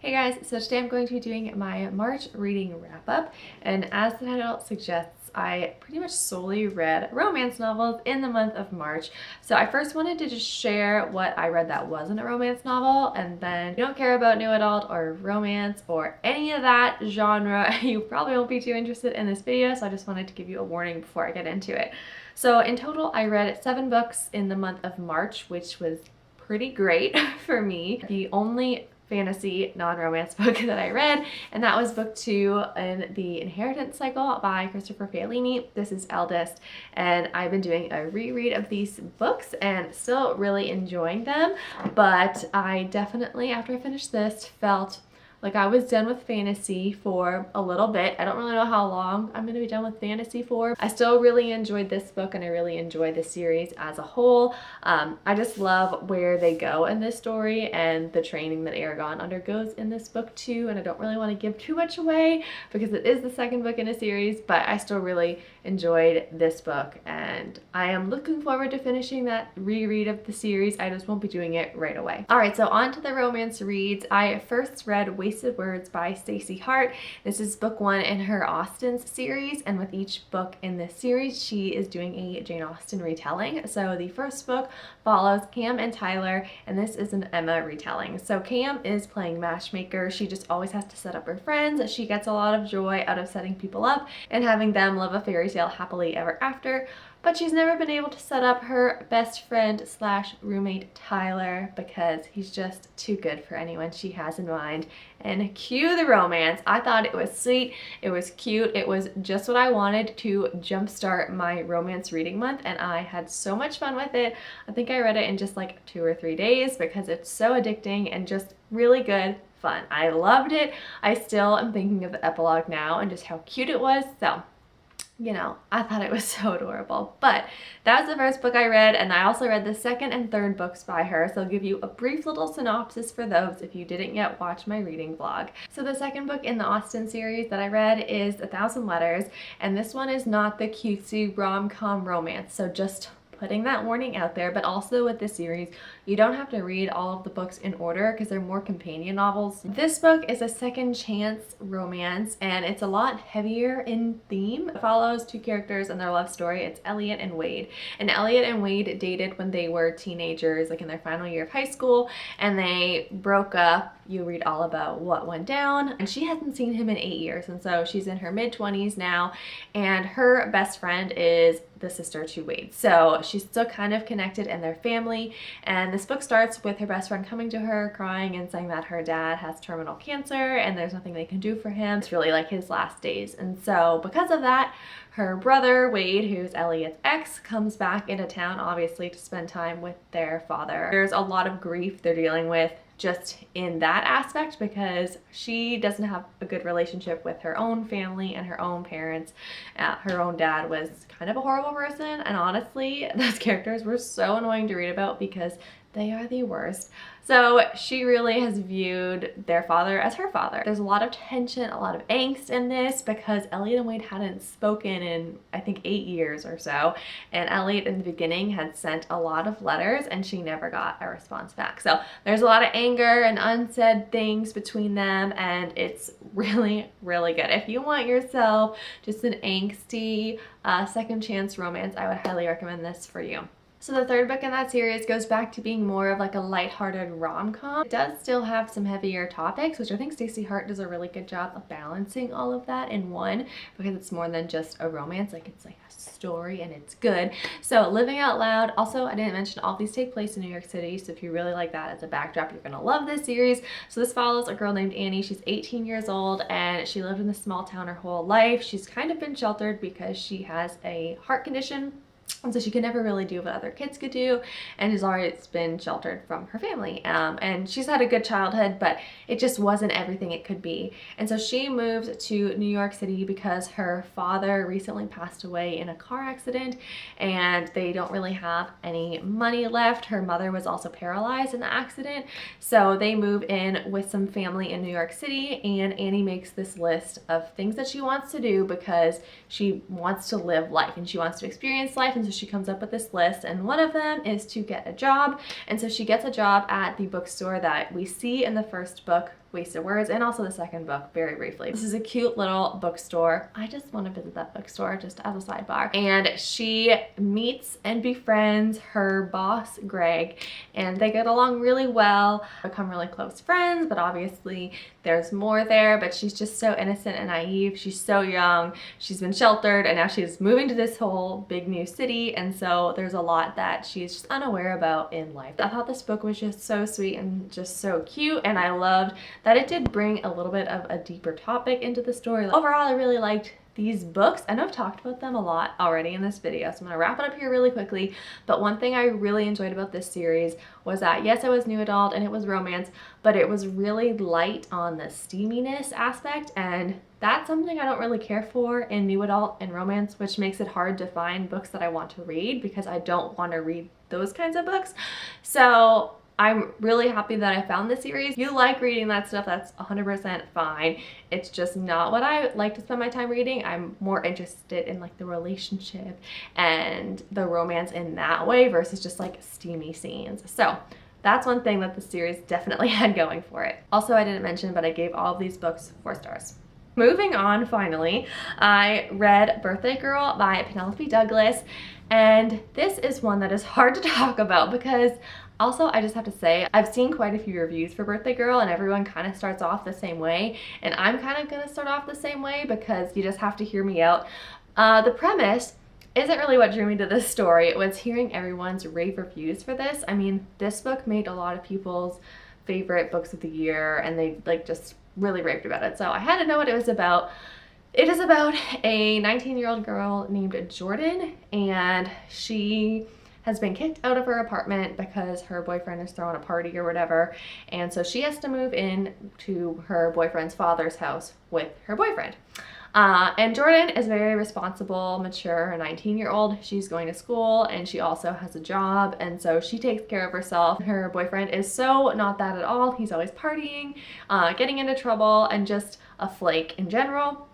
Hey guys, so today I'm going to be doing my March reading wrap up, and as the title suggests, I pretty much solely read romance novels in the month of March. So I first wanted to just share what I read that wasn't a romance novel, and then if you don't care about new adult or romance or any of that genre, you probably won't be too interested in this video, so I just wanted to give you a warning before I get into it. So in total, I read 7 books in the month of March, which was pretty great for me. The only fantasy non-romance book that I read, and that was book 2 in the Inheritance Cycle by Christopher Fellini. This is Eldest, and I've been doing a reread of these books and still really enjoying them, but I definitely, after I finished this, felt like I was done with fantasy for a little bit. I don't really know how long I'm going to be done with fantasy for. I still really enjoyed this book, and I really enjoy the series as a whole. I just love where they go in this story and the training that Aragon undergoes in this book too, and I don't really want to give too much away because it is the second book in a series, but I still really enjoyed this book, and I am looking forward to finishing that reread of the series. I just won't be doing it right away. Alright, so on to the romance reads. I first read Wasted Words by Stacey Hart. This is book 1 in her Austen's series, and with each book in this series, she is doing a Jane Austen retelling. So the first book follows Cam and Tyler, and this is an Emma retelling. So Cam is playing matchmaker. She just always has to set up her friends. She gets a lot of joy out of setting people up and having them live a fairy tale happily ever after, but she's never been able to set up her best friend slash roommate Tyler because he's just too good for anyone she has in mind. And cue the romance. I thought it was sweet, it was cute, it was just what I wanted to jumpstart my romance reading month, and I had so much fun with it. I think I read it in just like 2 or 3 days because it's so addicting and just really good fun. I loved it. I still am thinking of the epilogue now and just how cute it was. So you know, I thought it was so adorable. But that was the first book I read, and I also read the second and third books by her, so I'll give you a brief little synopsis for those if you didn't yet watch my reading vlog. So the second book in the Austen series that I read is 1,000 Letters, and this one is not the cutesy rom-com romance, so just putting that warning out there. But also with this series, you don't have to read all of the books in order because they're more companion novels. This book is a second chance romance, and it's a lot heavier in theme. It follows 2 characters and their love story. It's Elliot and Wade. And Elliot and Wade dated when they were teenagers, like in their final year of high school, and they broke up. You read all about what went down, and she hasn't seen him in 8 years, and so she's in her mid-20s now, and her best friend is the sister to Wade. So she's still kind of connected in their family, and this book starts with her best friend coming to her crying and saying that her dad has terminal cancer and there's nothing they can do for him. It's really like his last days, and so because of that, her brother Wade, who's Elliot's ex, comes back into town obviously to spend time with their father. There's a lot of grief they're dealing with just in that aspect because she doesn't have a good relationship with her own family and her own parents. Her own dad was kind of a horrible person, and honestly those characters were so annoying to read about because they are the worst. So she really has viewed their father as her father. There's a lot of tension, a lot of angst in this because Elliot and Wade hadn't spoken in I think 8 years or so, and Elliot in the beginning had sent a lot of letters and she never got a response back. So there's a lot of anger and unsaid things between them, and it's really, really good. If you want yourself just an angsty second chance romance, I would highly recommend this for you. So the third book in that series goes back to being more of like a lighthearted rom-com. It does still have some heavier topics, which I think Stacey Hart does a really good job of balancing all of that in one, because it's more than just a romance, like it's like a story and it's good. So Living Out Loud, also I didn't mention all these take place in New York City, so if you really like that as a backdrop, you're gonna love this series. So this follows a girl named Annie. She's 18 years old and she lived in this small town her whole life. She's kind of been sheltered because she has a heart condition, and so she could never really do what other kids could do, and has always been sheltered from her family. And she's had a good childhood, but it just wasn't everything it could be. And so she moved to New York City because her father recently passed away in a car accident, and they don't really have any money left. Her mother was also paralyzed in the accident. So they move in with some family in New York City, and Annie makes this list of things that she wants to do because she wants to live life and she wants to experience life. And so she comes up with this list, and one of them is to get a job. And so she gets a job at the bookstore that we see in the first book Wasted Words, and also the second book very briefly. This is a cute little bookstore. I just want to visit that bookstore just as a sidebar. And she meets and befriends her boss, Greg, and they get along really well, become really close friends, but obviously there's more there. But she's just so innocent and naive. She's so young. She's been sheltered, and now she's moving to this whole big new city, and so there's a lot that she's just unaware about in life. I thought this book was just so sweet and just so cute, and I loved that it did bring a little bit of a deeper topic into the story. Overall, I really liked these books. I know I've talked about them a lot already in this video, so I'm gonna wrap it up here really quickly. But one thing I really enjoyed about this series was that, yes, it was new adult and it was romance, but it was really light on the steaminess aspect, and that's something I don't really care for in new adult and romance, which makes it hard to find books that I want to read because I don't want to read those kinds of books. So I'm really happy that I found this series. If you like reading that stuff, that's 100% fine. It's just not what I like to spend my time reading. I'm more interested in like the relationship and the romance in that way versus just like steamy scenes. So that's one thing that the series definitely had going for it. Also, I didn't mention, but I gave all of these books 4 stars. Moving on, finally, I read Birthday Girl by Penelope Douglas, and this is one that is hard to talk about because also, I just have to say, I've seen quite a few reviews for Birthday Girl, and everyone kind of starts off the same way, and I'm kind of gonna start off the same way because you just have to hear me out. The premise isn't really what drew me to this story. It was hearing everyone's rave reviews for this. I mean, this book made a lot of people's favorite books of the year, and they like just really raved about it. So I had to know what it was about. It is about a 19-year-old girl named Jordan, and she has been kicked out of her apartment because her boyfriend is throwing a party or whatever, and so she has to move in to her boyfriend's father's house with her boyfriend. And Jordan is very responsible, mature, a 19-year-old. She's going to school and she also has a job, and so she takes care of herself. Her boyfriend is so not that at all. He's always partying, getting into trouble, and just a flake in general.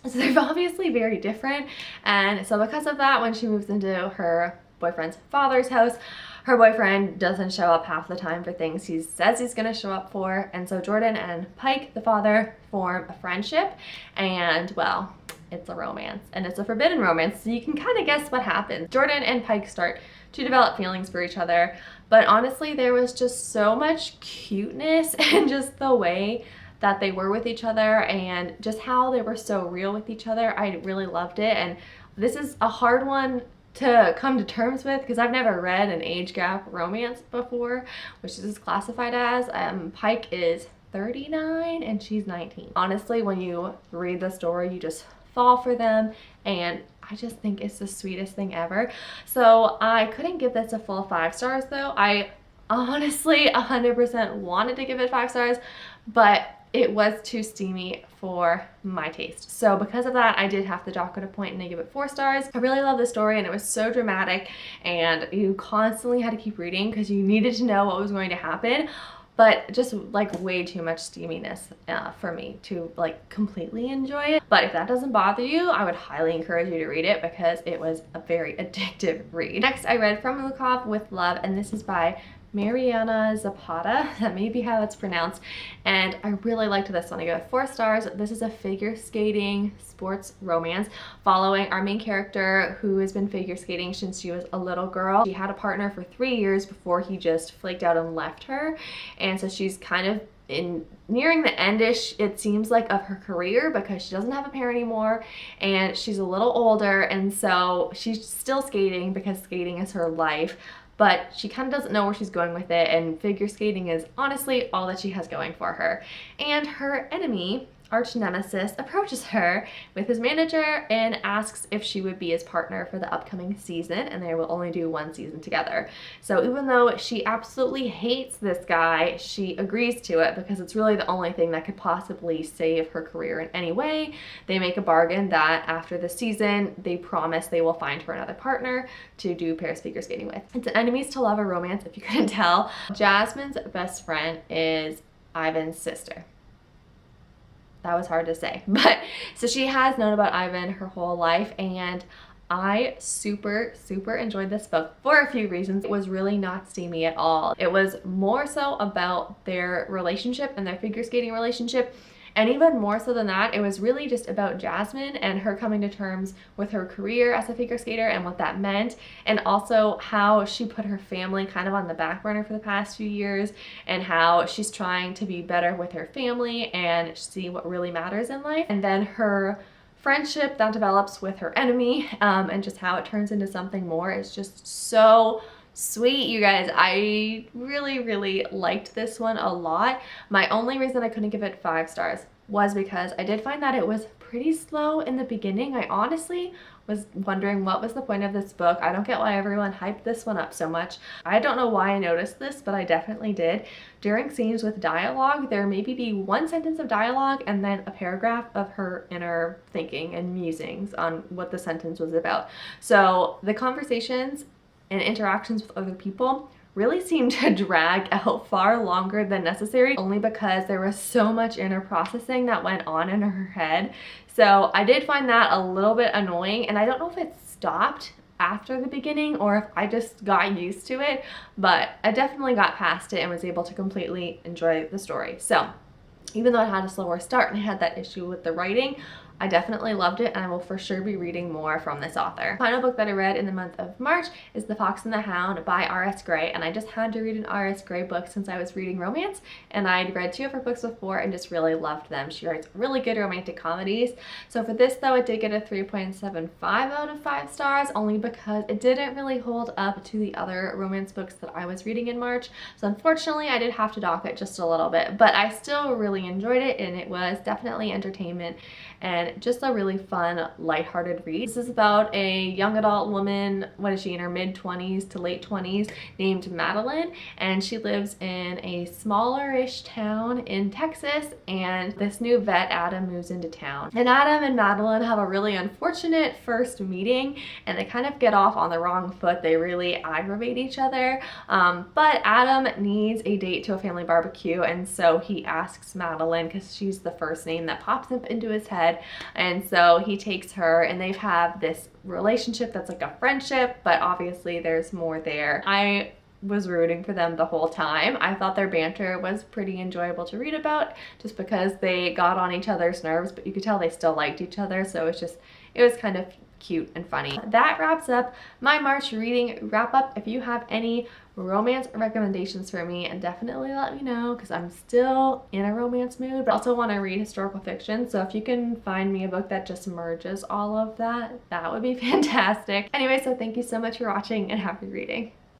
So they're obviously very different, and so because of that, when she moves into her boyfriend's father's house, her boyfriend doesn't show up half the time for things he says he's gonna show up for, and so Jordan and Pike, the father, form a friendship, and well, it's a romance, and it's a forbidden romance, so you can kind of guess what happens. Jordan and Pike start to develop feelings for each other, but honestly, there was just so much cuteness and just the way that they were with each other and just how they were so real with each other. I really loved it, and this is a hard one to come to terms with because I've never read an age gap romance before, which this is classified as. Pike is 39 and she's 19. Honestly, when you read the story, you just fall for them, and I just think it's the sweetest thing ever. So I couldn't give this a full 5 stars though. I honestly 100% wanted to give it 5 stars, but it was too steamy for my taste. So because of that, I did have to dock it a point and I give it 4 stars. I really love the story, and it was so dramatic, and you constantly had to keep reading because you needed to know what was going to happen, but just like way too much steaminess for me to like completely enjoy it. But if that doesn't bother you, I would highly encourage you to read it because it was a very addictive read. Next, I read From Lukov with Love, and this is by Mariana Zapata, that may be how it's pronounced, and I really liked this one. I gave it 4 stars. This is a figure skating sports romance following our main character who has been figure skating since she was a little girl. She had a partner for 3 years before he just flaked out and left her, and so she's kind of nearing the end-ish, it seems like, of her career because she doesn't have a pair anymore, and she's a little older, and so she's still skating because skating is her life, but she kind of doesn't know where she's going with it, and figure skating is honestly all that she has going for her. And her enemy, arch nemesis, approaches her with his manager and asks if she would be his partner for the upcoming season, and they will only do 1 season together. So even though she absolutely hates this guy, she agrees to it because it's really the only thing that could possibly save her career in any way. They make a bargain that after the season, they promise they will find her another partner to do pairs figure skating with. It's an enemies to lover romance, if you couldn't tell. Jasmine's best friend is Ivan's sister. That was hard to say, but so she has known about Ivan her whole life, and I super enjoyed this book for a few reasons. It was really not steamy at all. It was more so about their relationship and their figure skating relationship. And even more so than that, it was really just about Jasmine and her coming to terms with her career as a figure skater and what that meant, and also how she put her family kind of on the back burner for the past few years, and how she's trying to be better with her family and see what really matters in life. And then her friendship that develops with her enemy, and just how it turns into something more is just so sweet, you guys. I really liked this one a lot. My only reason I couldn't give it 5 stars was because I did find that it was pretty slow in the beginning. I honestly was wondering what was the point of this book. I don't get why everyone hyped this one up so much. I don't know why I noticed this, but I definitely did. During scenes with dialogue, there maybe be 1 sentence of dialogue and then a paragraph of her inner thinking and musings on what the sentence was about. So the conversations and interactions with other people really seemed to drag out far longer than necessary, only because there was so much inner processing that went on in her head. So I did find that a little bit annoying, and I don't know if it stopped after the beginning or if I just got used to it, but I definitely got past it and was able to completely enjoy the story. So even though it had a slower start and I had that issue with the writing, I definitely loved it, and I will for sure be reading more from this author. The final book that I read in the month of March is The Fox and the Hound by R.S. Gray, and I just had to read an R.S. Gray book since I was reading romance, and I'd read 2 of her books before and just really loved them. She writes really good romantic comedies. So for this though, it did get a 3.75 out of 5 stars, only because it didn't really hold up to the other romance books that I was reading in March. So unfortunately, I did have to dock it just a little bit, but I still really enjoyed it, and it was definitely entertainment and just a really fun, lighthearted read. This is about a young adult woman, what is she, in her mid-20s to late 20s, named Madeline, and she lives in a smaller-ish town in Texas, and this new vet, Adam, moves into town. And Adam and Madeline have a really unfortunate first meeting, and they kind of get off on the wrong foot. They really aggravate each other, but Adam needs a date to a family barbecue, and so he asks Madeline, because she's the first name that pops up into his head, and so he takes her, and they've had this relationship that's like a friendship, but obviously there's more there. I was rooting for them the whole time. I thought their banter was pretty enjoyable to read about, just because they got on each other's nerves, but you could tell they still liked each other, so it was kind of cute and funny. That wraps up my March reading wrap up. If you have any romance recommendations for me, and definitely let me know, because I'm still in a romance mood, but also want to read historical fiction. So if you can find me a book that just merges all of that, that would be fantastic. Anyway, so thank you so much for watching, and happy reading.